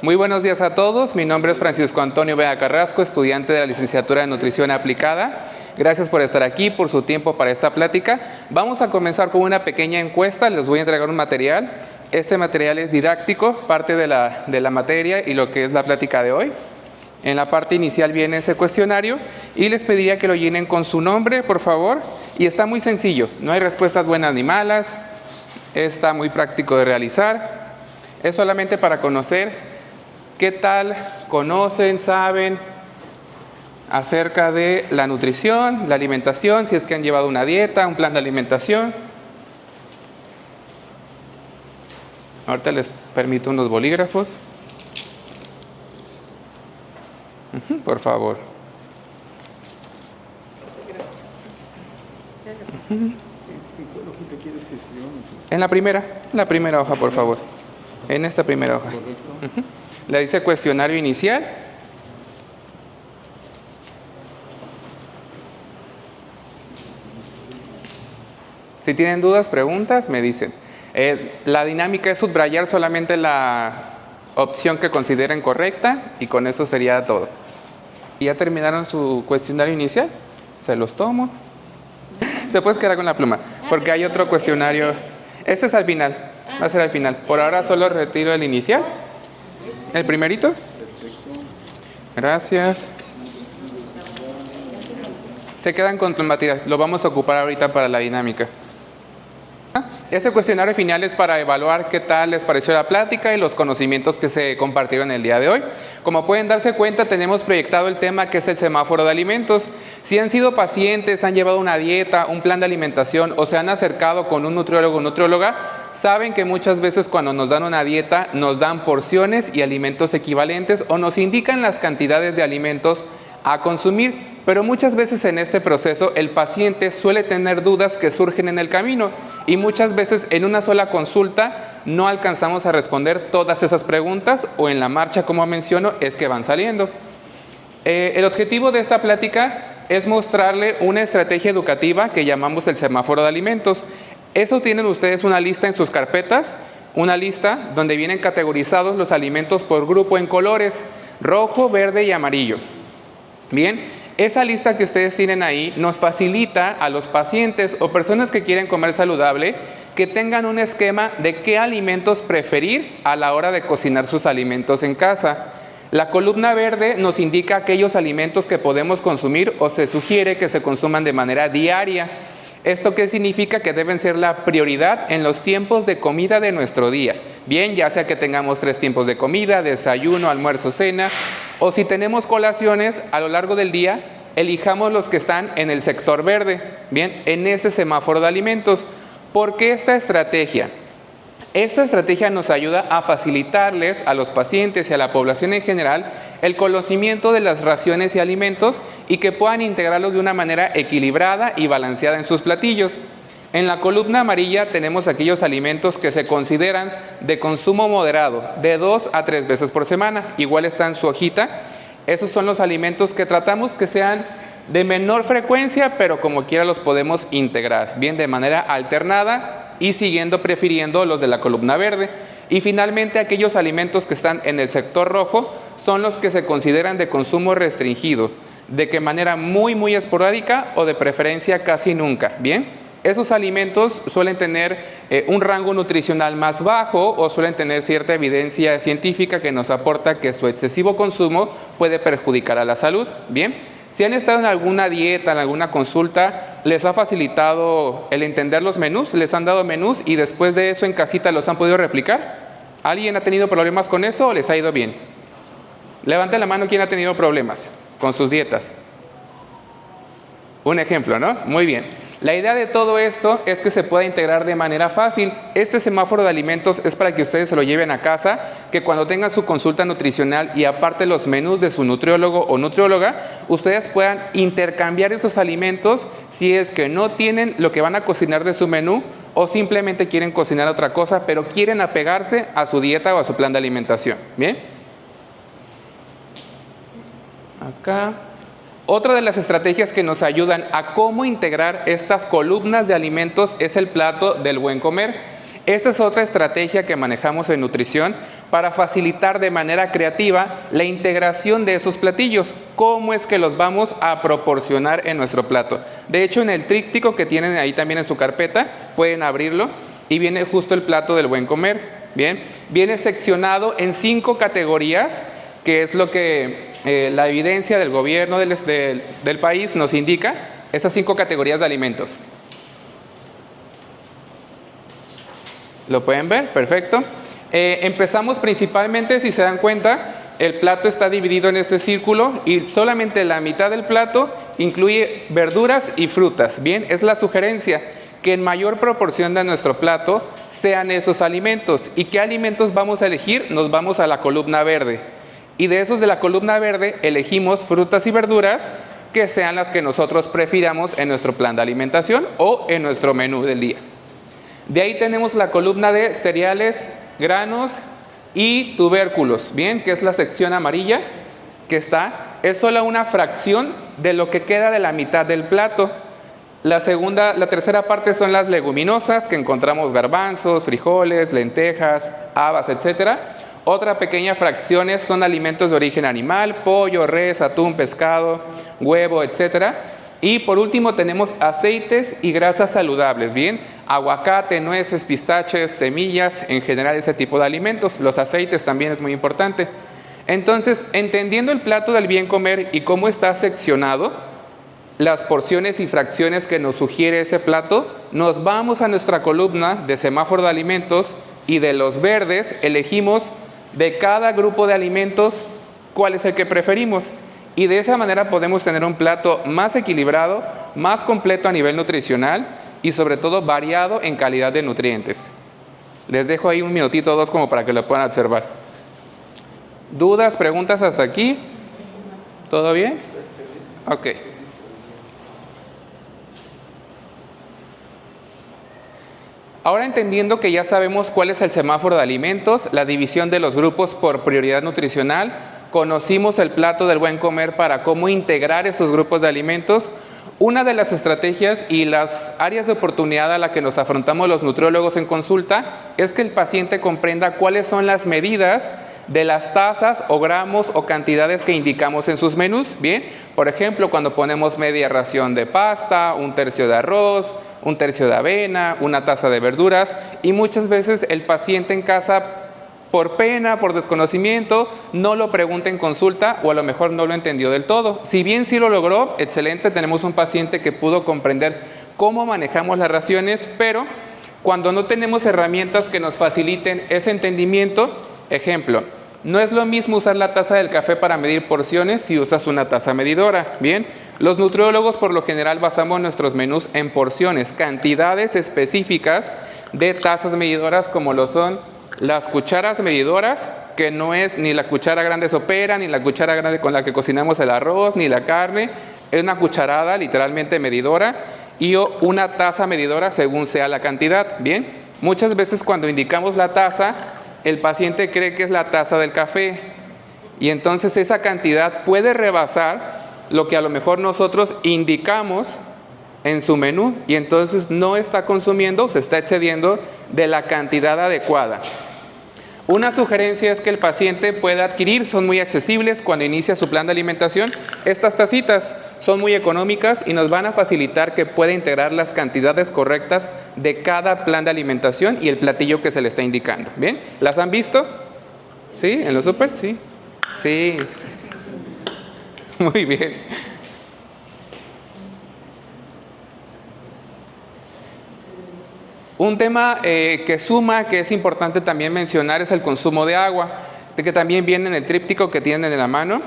Muy buenos días a todos. Mi nombre es Francisco Antonio Vega Carrasco, estudiante de la licenciatura de Nutrición Aplicada. Gracias por estar aquí, por su tiempo para esta plática. Vamos a comenzar con una pequeña encuesta. Les voy a entregar un material. Este material es didáctico, parte de la materia y lo que es la plática de hoy. En la parte inicial viene ese cuestionario y les pediría que lo llenen con su nombre, por favor. Y está muy sencillo, no hay respuestas buenas ni malas. Está muy práctico de realizar. Es solamente para conocer qué tal conocen, saben acerca de la nutrición, la alimentación, si es que han llevado una dieta, un plan de alimentación. Ahorita les permito unos bolígrafos. Por favor. En la primera hoja, por favor. En esta primera hoja. Le dice cuestionario inicial. Si tienen dudas, preguntas, me dicen. La dinámica es subrayar solamente la opción que consideren correcta y con eso sería todo. ¿Ya terminaron su cuestionario inicial? Se los tomo. Se puede quedar con la pluma, porque hay otro cuestionario. Este es al final, va a ser al final. Por ahora solo retiro el inicial. ¿El primerito? Gracias. Se quedan con el material, lo vamos a ocupar ahorita para la dinámica. Ese cuestionario final es para evaluar qué tal les pareció la plática y los conocimientos que se compartieron el día de hoy. Como pueden darse cuenta, tenemos proyectado el tema que es el semáforo de alimentos. Si han sido pacientes, han llevado una dieta, un plan de alimentación o se han acercado con un nutriólogo o nutrióloga, saben que muchas veces cuando nos dan una dieta nos dan porciones y alimentos equivalentes o nos indican las cantidades de alimentos a consumir, pero muchas veces en este proceso el paciente suele tener dudas que surgen en el camino y muchas veces en una sola consulta no alcanzamos a responder todas esas preguntas o en la marcha, como menciono, es que van saliendo. El objetivo de esta plática es mostrarle una estrategia educativa que llamamos el semáforo de alimentos. Eso tienen ustedes una lista en sus carpetas, una lista donde vienen categorizados los alimentos por grupo en colores, rojo, verde y amarillo. Bien, esa lista que ustedes tienen ahí nos facilita a los pacientes o personas que quieren comer saludable que tengan un esquema de qué alimentos preferir a la hora de cocinar sus alimentos en casa. La columna verde nos indica aquellos alimentos que podemos consumir o se sugiere que se consuman de manera diaria. ¿Esto qué significa? Que deben ser la prioridad en los tiempos de comida de nuestro día. Bien, ya sea que tengamos 3 tiempos de comida, desayuno, almuerzo, cena, o si tenemos colaciones a lo largo del día, elijamos los que están en el sector verde, bien, en ese semáforo de alimentos. ¿Por qué esta estrategia? Esta estrategia nos ayuda a facilitarles a los pacientes y a la población en general el conocimiento de las raciones y alimentos y que puedan integrarlos de una manera equilibrada y balanceada en sus platillos. En la columna amarilla tenemos aquellos alimentos que se consideran de consumo moderado, de 2 a 3 veces por semana. Igual está en su hojita. Esos son los alimentos que tratamos que sean de menor frecuencia, pero como quiera los podemos integrar, bien, de manera alternada y prefiriendo los de la columna verde. Y finalmente aquellos alimentos que están en el sector rojo son los que se consideran de consumo restringido, de que manera muy esporádica o de preferencia casi nunca, bien. Esos alimentos suelen tener un rango nutricional más bajo o suelen tener cierta evidencia científica que nos aporta que su excesivo consumo puede perjudicar a la salud, bien. Si han estado en alguna dieta, en alguna consulta, ¿les ha facilitado el entender los menús? ¿Les han dado menús y después de eso en casita los han podido replicar? ¿Alguien ha tenido problemas con eso o les ha ido bien? Levanten la mano quien ha tenido problemas con sus dietas. Un ejemplo, ¿no? Muy bien. La idea de todo esto es que se pueda integrar de manera fácil. Este semáforo de alimentos es para que ustedes se lo lleven a casa, que cuando tengan su consulta nutricional y aparte los menús de su nutriólogo o nutrióloga, ustedes puedan intercambiar esos alimentos si es que no tienen lo que van a cocinar de su menú o simplemente quieren cocinar otra cosa, pero quieren apegarse a su dieta o a su plan de alimentación. ¿Bien? Acá. Otra de las estrategias que nos ayudan a cómo integrar estas columnas de alimentos es el plato del buen comer. Esta es otra estrategia que manejamos en nutrición para facilitar de manera creativa la integración de esos platillos. ¿Cómo es que los vamos a proporcionar en nuestro plato? De hecho, en el tríptico que tienen ahí también en su carpeta, pueden abrirlo y viene justo el plato del buen comer. Bien, viene seccionado en 5 categorías, que es lo que la evidencia del gobierno del país nos indica, esas 5 categorías de alimentos. ¿Lo pueden ver? Perfecto. Empezamos principalmente, si se dan cuenta, el plato está dividido en este círculo y solamente la mitad del plato incluye verduras y frutas. Bien, es la sugerencia que en mayor proporción de nuestro plato sean esos alimentos. ¿Y qué alimentos vamos a elegir? Nos vamos a la columna verde. Y de esos de la columna verde elegimos frutas y verduras que sean las que nosotros prefiramos en nuestro plan de alimentación o en nuestro menú del día. De ahí tenemos la columna de cereales, granos y tubérculos, bien, que es la sección amarilla que está, es solo una fracción de lo que queda de la mitad del plato. La tercera parte son las leguminosas, que encontramos garbanzos, frijoles, lentejas, habas, etc. Otra pequeña fracción son alimentos de origen animal, pollo, res, atún, pescado, huevo, etc. Y por último tenemos aceites y grasas saludables, bien, aguacate, nueces, pistaches, semillas, en general ese tipo de alimentos. Los aceites también es muy importante. Entonces, entendiendo el plato del bien comer y cómo está seccionado, las porciones y fracciones que nos sugiere ese plato, nos vamos a nuestra columna de semáforo de alimentos y de los verdes elegimos de cada grupo de alimentos cuál es el que preferimos. Y de esa manera podemos tener un plato más equilibrado, más completo a nivel nutricional y sobre todo variado en calidad de nutrientes. Les dejo ahí un minutito o dos como para que lo puedan observar. ¿Dudas, preguntas hasta aquí? ¿Todo bien? Ok. Ahora, entendiendo que ya sabemos cuál es el semáforo de alimentos, la división de los grupos por prioridad nutricional, conocimos el plato del buen comer para cómo integrar esos grupos de alimentos. Una de las estrategias y las áreas de oportunidad a la que nos afrontamos los nutriólogos en consulta es que el paciente comprenda cuáles son las medidas de las tazas o gramos o cantidades que indicamos en sus menús. Bien, por ejemplo, cuando ponemos media ración de pasta, 1/3 de arroz, 1/3 de avena, una taza de verduras, y muchas veces el paciente en casa, por pena, por desconocimiento, no lo pregunta en consulta o a lo mejor no lo entendió del todo. Si bien sí lo logró, excelente, tenemos un paciente que pudo comprender cómo manejamos las raciones, pero cuando no tenemos herramientas que nos faciliten ese entendimiento, ejemplo, no es lo mismo usar la taza del café para medir porciones si usas una taza medidora. Bien, los nutriólogos por lo general basamos nuestros menús en porciones, cantidades específicas de tazas medidoras como lo son las cucharas medidoras, que no es ni la cuchara grande sopera, ni la cuchara grande con la que cocinamos el arroz, ni la carne, es una cucharada literalmente medidora y una taza medidora según sea la cantidad. Bien, muchas veces cuando indicamos la taza, el paciente cree que es la taza del café y entonces esa cantidad puede rebasar lo que a lo mejor nosotros indicamos en su menú y entonces no está consumiendo, se está excediendo de la cantidad adecuada. Una sugerencia es que el paciente pueda adquirir, son muy accesibles cuando inicia su plan de alimentación. Estas tacitas son muy económicas y nos van a facilitar que pueda integrar las cantidades correctas de cada plan de alimentación y el platillo que se le está indicando. ¿Bien? ¿Las han visto? ¿Sí? ¿En los súper? Sí. Sí. Muy bien. Un tema que suma, que es importante también mencionar, es el consumo de agua, que también viene en el tríptico que tienen en la mano.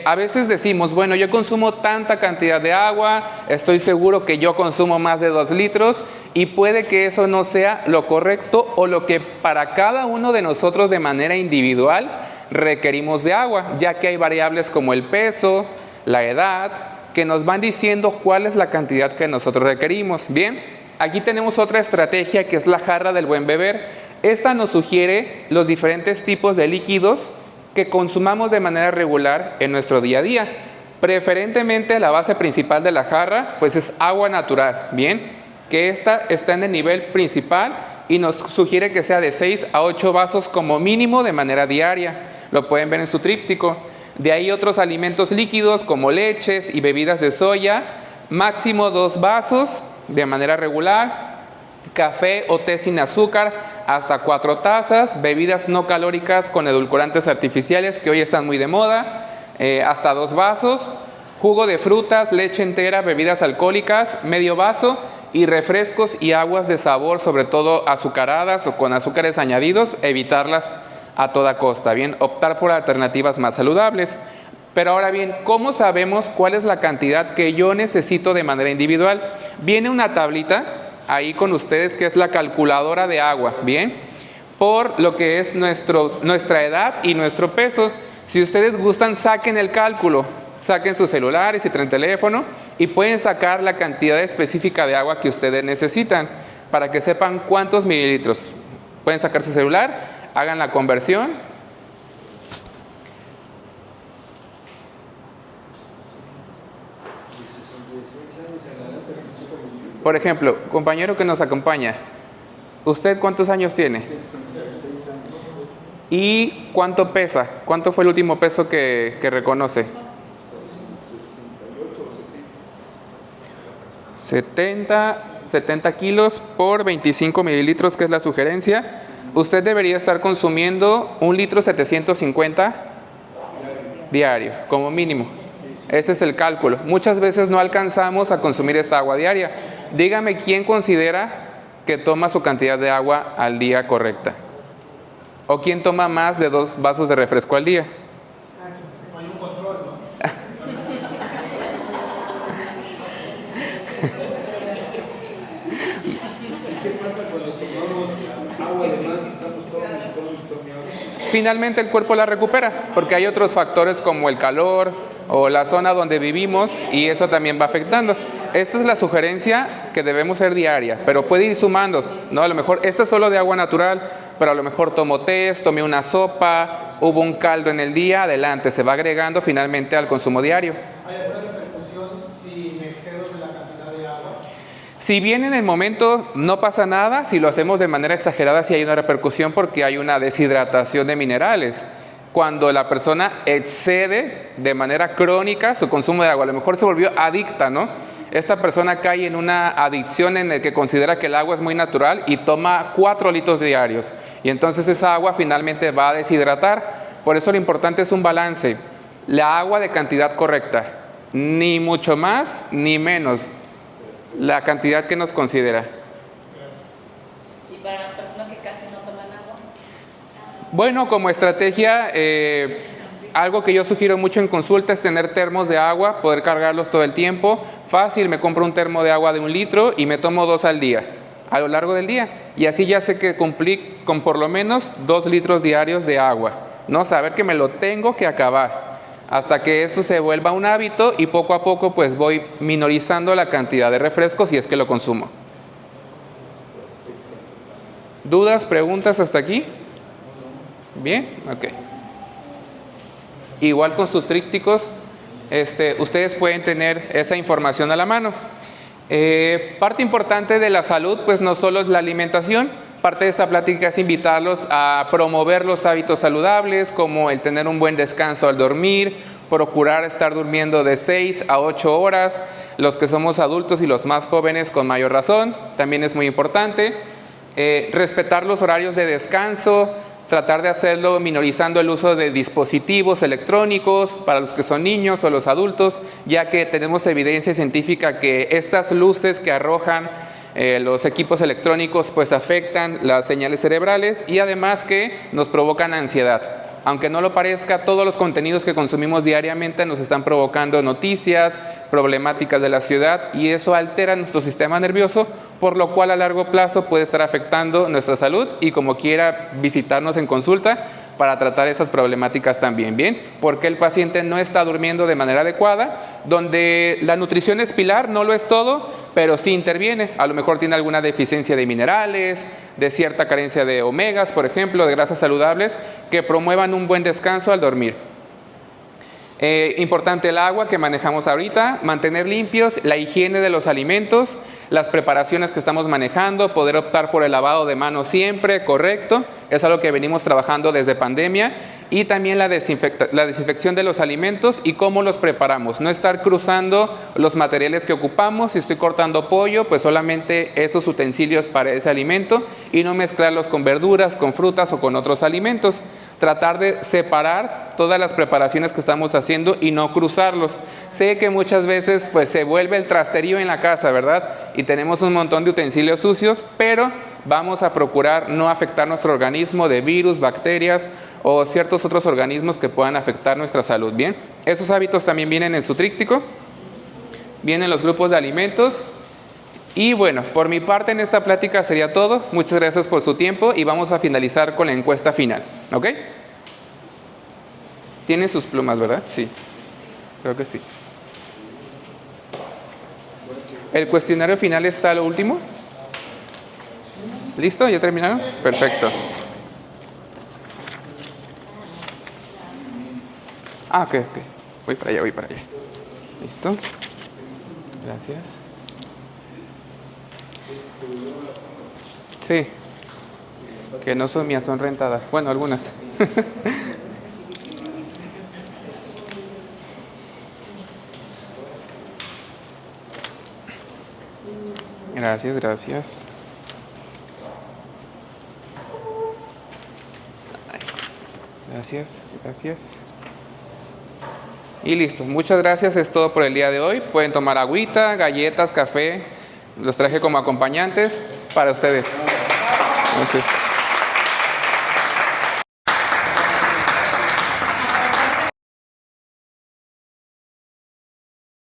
A veces decimos, bueno, yo consumo tanta cantidad de agua, estoy seguro que yo consumo más de 2 litros, y puede que eso no sea lo correcto o lo que para cada uno de nosotros de manera individual requerimos de agua, ya que hay variables como el peso, la edad, que nos van diciendo cuál es la cantidad que nosotros requerimos. Bien. Aquí tenemos otra estrategia que es la jarra del buen beber. Esta nos sugiere los diferentes tipos de líquidos que consumamos de manera regular en nuestro día a día. Preferentemente la base principal de la jarra pues es agua natural, bien, que esta está en el nivel principal y nos sugiere que sea de 6 a 8 vasos como mínimo de manera diaria. Lo pueden ver en su tríptico. De ahí otros alimentos líquidos como leches y bebidas de soya, máximo 2 vasos de manera regular. Café o té sin azúcar, hasta 4 tazas. Bebidas no calóricas con edulcorantes artificiales, que hoy están muy de moda, hasta 2 vasos. Jugo de frutas, leche entera, bebidas alcohólicas, medio vaso. Y refrescos y aguas de sabor, sobre todo azucaradas o con azúcares añadidos, evitarlas a toda costa. Bien, optar por alternativas más saludables. Pero ahora bien, ¿cómo sabemos cuál es la cantidad que yo necesito de manera individual? Viene una tablita ahí con ustedes que es la calculadora de agua, bien, por lo que es nuestra edad y nuestro peso. Si ustedes gustan, saquen el cálculo, saquen sus celulares y traen teléfono y pueden sacar la cantidad específica de agua que ustedes necesitan para que sepan cuántos mililitros. Pueden sacar su celular, hagan la conversión. Por ejemplo, compañero que nos acompaña, ¿usted cuántos años tiene? 66 años. ¿Y cuánto pesa? ¿Cuánto fue el último peso que reconoce? 68 o 70 kilos por 25 mililitros, que es la sugerencia. Usted debería estar consumiendo 1,750 litros diario, como mínimo. Ese es el cálculo. Muchas veces no alcanzamos a consumir esta agua diaria. Dígame quién considera que toma su cantidad de agua al día correcta. ¿O quién toma más de 2 vasos de refresco al día? Hay un control, ¿no? ¿Qué pasa con los que tomamos agua de más? Estamos tomando agua. Finalmente el cuerpo la recupera, porque hay otros factores como el calor o la zona donde vivimos y eso también va afectando. Esta es la sugerencia que debemos ser diaria, pero puede ir sumando, ¿no? A lo mejor esta es solo de agua natural, pero a lo mejor tomo té, tomé una sopa, hubo un caldo en el día, adelante, se va agregando finalmente al consumo diario. ¿Hay alguna repercusión si me excedo de la cantidad de agua? Si bien en el momento no pasa nada, si lo hacemos de manera exagerada sí hay una repercusión porque hay una deshidratación de minerales. Cuando la persona excede de manera crónica su consumo de agua, a lo mejor se volvió adicta, ¿no? Esta persona cae en una adicción en la que considera que el agua es muy natural y toma 4 litros diarios. Y entonces esa agua finalmente va a deshidratar. Por eso lo importante es un balance. La agua de cantidad correcta, ni mucho más ni menos. La cantidad que nos considera. ¿Y para las personas que casi no toman agua? Bueno, como estrategia, algo que yo sugiero mucho en consulta es tener termos de agua, poder cargarlos todo el tiempo. Fácil, me compro un termo de agua de 1 litro y me tomo 2 al día, a lo largo del día. Y así ya sé que cumplí con por lo menos 2 litros diarios de agua. No saber que me lo tengo que acabar, hasta que eso se vuelva un hábito y poco a poco pues voy minorizando la cantidad de refrescos si es que lo consumo. ¿Dudas, preguntas hasta aquí? Bien, ok. Igual con sus trípticos, ustedes pueden tener esa información a la mano. Parte importante de la salud pues no solo es la alimentación. Parte de esta plática es invitarlos a promover los hábitos saludables, como el tener un buen descanso al dormir, procurar estar durmiendo de 6 a 8 horas, los que somos adultos y los más jóvenes con mayor razón, también es muy importante. Respetar los horarios de descanso, tratar de hacerlo minorizando el uso de dispositivos electrónicos para los que son niños o los adultos, ya que tenemos evidencia científica que estas luces que arrojan los equipos electrónicos pues afectan las señales cerebrales y además que nos provocan ansiedad. Aunque no lo parezca, todos los contenidos que consumimos diariamente nos están provocando noticias, problemáticas de la ciudad y eso altera nuestro sistema nervioso, por lo cual a largo plazo puede estar afectando nuestra salud y como quiera visitarnos en consulta para tratar esas problemáticas también, ¿bien? Porque el paciente no está durmiendo de manera adecuada, donde la nutrición es pilar, no lo es todo, pero sí interviene. A lo mejor tiene alguna deficiencia de minerales, de cierta carencia de omegas, por ejemplo, de grasas saludables, que promuevan un buen descanso al dormir. Importante el agua que manejamos ahorita, mantener limpios, la higiene de los alimentos, las preparaciones que estamos manejando, poder optar por el lavado de manos siempre, correcto, es algo que venimos trabajando desde pandemia, y también la desinfección de los alimentos y cómo los preparamos, no estar cruzando los materiales que ocupamos. Si estoy cortando pollo, pues solamente esos utensilios para ese alimento y no mezclarlos con verduras, con frutas o con otros alimentos. Tratar de separar todas las preparaciones que estamos haciendo y no cruzarlos. Sé que muchas veces pues se vuelve el trasterío en la casa, ¿verdad? Y tenemos un montón de utensilios sucios, pero vamos a procurar no afectar nuestro organismo de virus, bacterias o ciertos otros organismos que puedan afectar nuestra salud. Bien, esos hábitos también vienen en su tríptico, vienen los grupos de alimentos. Y bueno, por mi parte en esta plática sería todo. Muchas gracias por su tiempo y vamos a finalizar con la encuesta final, ¿ok? Tienen sus plumas, ¿verdad? Sí, creo que sí. ¿El cuestionario final está lo último? ¿Listo? ¿Ya terminaron? Perfecto. Ok. Voy para allá. ¿Listo? Gracias. Sí. Que no son mías, son rentadas. Bueno, algunas. Gracias. Gracias. Y listo. Muchas gracias. Es todo por el día de hoy. Pueden tomar agüita, galletas, café. Los traje como acompañantes para ustedes. Gracias.